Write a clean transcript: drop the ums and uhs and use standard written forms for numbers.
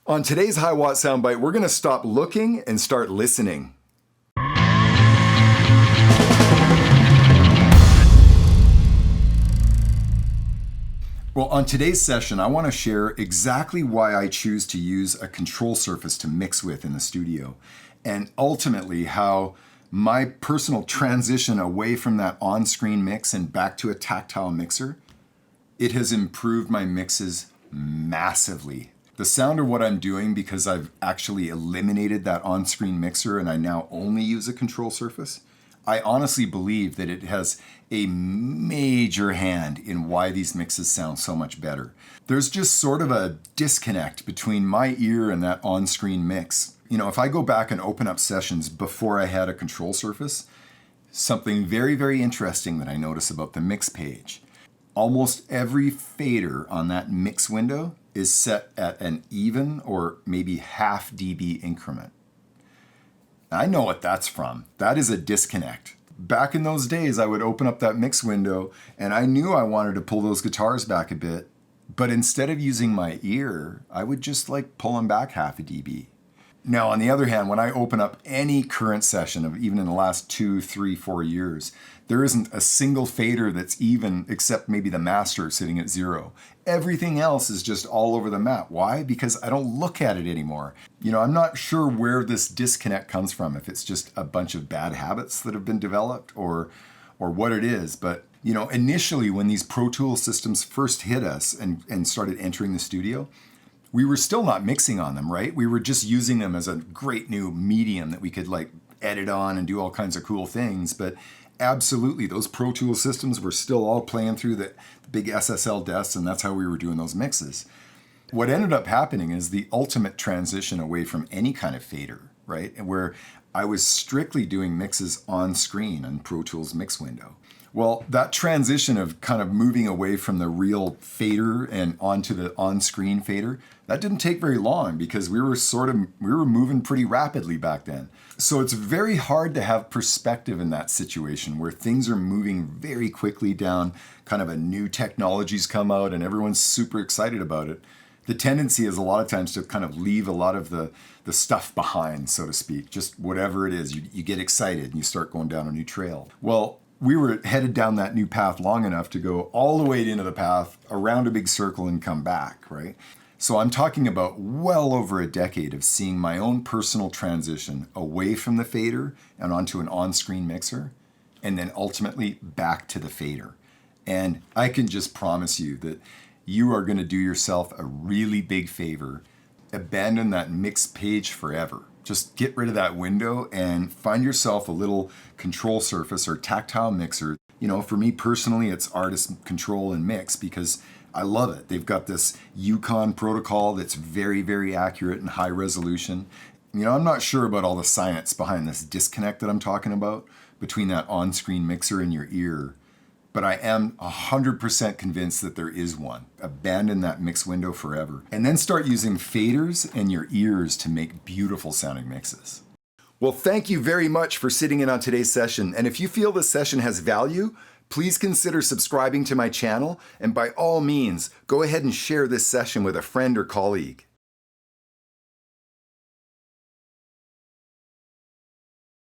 On today's Hiwatt Soundbite, we're going to stop looking and start listening. Well, on today's session, I want to share exactly why I choose to use a control surface to mix with in the studio, and ultimately how my personal transition away from that on-screen mix and back to a tactile mixer, it has improved my mixes massively. The sound of what I'm doing, because I've actually eliminated that on-screen mixer and I now only use a control surface, I honestly believe that it has a major hand in why these mixes sound so much better. There's just sort of a disconnect between my ear and that on-screen mix. You know, if I go back and open up sessions before I had a control surface, something very, very interesting that I notice about the mix page. Almost every fader on that mix window is set at an even or maybe half dB increment. I know what that's from. That is a disconnect. Back in those days, I would open up that mix window and I knew I wanted to pull those guitars back a bit, but instead of using my ear, I would just pull them back half a dB. Now, on the other hand, when I open up any current session of even in the last 2, 3, 4 years, there isn't a single fader that's even, except maybe the master sitting at 0. Everything else is just all over the map. Why? Because I don't look at it anymore. You know, I'm not sure where this disconnect comes from, if it's just a bunch of bad habits that have been developed or what it is. But, you know, initially when these Pro Tools systems first hit us and started entering the studio, we were still not mixing on them, right? We were just using them as a great new medium that we could edit on and do all kinds of cool things. But absolutely, those Pro Tools systems were still all playing through the big SSL desks, and that's how we were doing those mixes. What ended up happening is the ultimate transition away from any kind of fader, right? And where I was strictly doing mixes on screen on Pro Tools mix window. Well, that transition of kind of moving away from the real fader and onto the on-screen fader, that didn't take very long because we were moving pretty rapidly back then. So it's very hard to have perspective in that situation where things are moving very quickly down, kind of a new technology's come out and everyone's super excited about it. The tendency is a lot of times to kind of leave a lot of the stuff behind, so to speak. Just whatever it is, you get excited and you start going down a new trail. Well, we were headed down that new path long enough to go all the way into the path, around a big circle and come back, right? So I'm talking about well over a decade of seeing my own personal transition away from the fader and onto an on-screen mixer, and then ultimately back to the fader. And I can just promise you that you are going to do yourself a really big favor. Abandon that mix page forever. Just get rid of that window and find yourself a little control surface or tactile mixer. You know, for me personally, it's Artist Control and Mix because I love it. They've got this Yukon protocol that's very, very accurate and high resolution. You know, I'm not sure about all the science behind this disconnect that I'm talking about between that on-screen mixer and your ear, but I am 100% convinced that there is one. Abandon that mix window forever. And then start using faders and your ears to make beautiful sounding mixes. Well, thank you very much for sitting in on today's session. And if you feel this session has value, please consider subscribing to my channel. And by all means, go ahead and share this session with a friend or colleague.